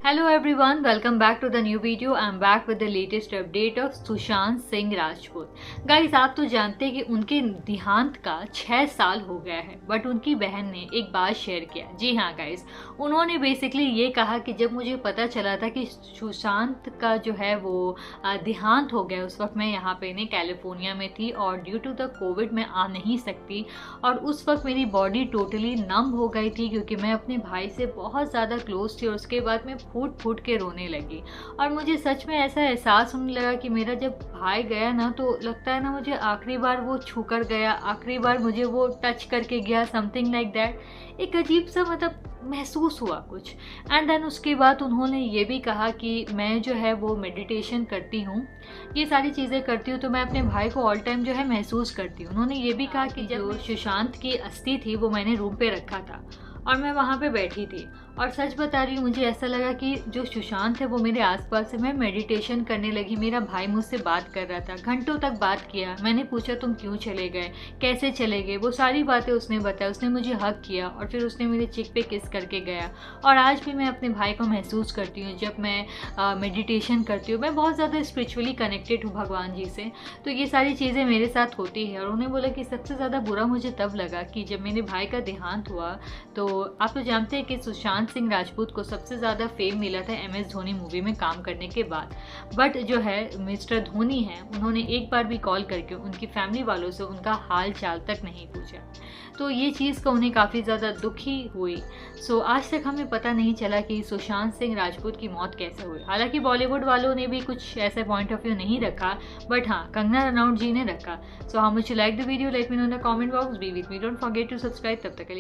Hello everyone, welcome back to the new video. I'm back with the latest update of Sushant Singh Rajput. Guys, आप तो जानते हैं कि उनके देहांत का 6 साल हो गया है, बट उनकी बहन ने एक बात शेयर किया. जी हाँ गाइस, उन्होंने बेसिकली ये कहा कि जब मुझे पता चला था कि सुशांत का जो है वो देहांत हो गया, उस वक्त मैं यहाँ पे नहीं कैलिफोर्निया में थी और ड्यू टू द कोविड मैं आ नहीं सकती और उस वक्त मेरी बॉडी टोटली नम हो गई थी क्योंकि मैं अपने भाई से बहुत ज़्यादा क्लोज थी और उसके बाद मैं फूट फूट के रोने लगी. और मुझे सच में ऐसा एहसास होने लगा कि मेरा जब भाई गया ना, तो लगता है ना मुझे आखिरी बार वो छू कर गया, आखिरी बार मुझे वो टच करके गया, समथिंग लाइक दैट. एक अजीब सा मतलब महसूस हुआ कुछ. एंड देन उसके बाद उन्होंने ये भी कहा कि मैं जो है वो मेडिटेशन करती हूँ, ये सारी चीज़ें करती हूँ, तो मैं अपने भाई को ऑल टाइम जो है महसूस करती हूँ. उन्होंने ये भी कहा कि जो सुशांत की अस्थि थी वो मैंने रूम पे रखा था और मैं वहाँ पे बैठी थी और सच बता रही हूँ, मुझे ऐसा लगा कि जो सुशांत है वो मेरे आसपास है. मैं मेडिटेशन करने लगी, मेरा भाई मुझसे बात कर रहा था, घंटों तक बात किया. मैंने पूछा तुम क्यों चले गए, कैसे चले गए, वो सारी बातें उसने बताया. उसने मुझे हग किया और फिर उसने मेरे चिक पे किस करके गया. और आज भी मैं अपने भाई को महसूस करती हूँ जब मैं मेडिटेशन करती हूँ. मैं बहुत ज़्यादा स्पिरिचुअली कनेक्टेड हूँ भगवान जी से, तो ये सारी चीज़ें मेरे साथ होती है. और उन्हें बोला कि सबसे ज़्यादा बुरा मुझे तब लगा कि जब मेरे भाई का देहांत हुआ, तो आप तो जानते हैं कि सुशांत सिंह राजपूत को सबसे ज़्यादा फेम मिला था MS धोनी मूवी में काम करने के बाद. बट जो है मिस्टर धोनी हैं, उन्होंने एक बार भी कॉल करके उनकी फैमिली वालों से उनका हाल चाल तक नहीं पूछा. तो ये चीज़ का उन्हें काफ़ी ज़्यादा दुखी हुई. सो आज तक हमें पता नहीं चला कि सुशांत सिंह राजपूत की मौत कैसे हुई. हालांकि बॉलीवुड वालों ने भी कुछ ऐसा पॉइंट ऑफ व्यू नहीं रखा, बट हाँ, कंगना रनौत जी ने रखा. So how much you like the video, let me know in the comment box. Be with me, don't forget to subscribe. तब तक के लिए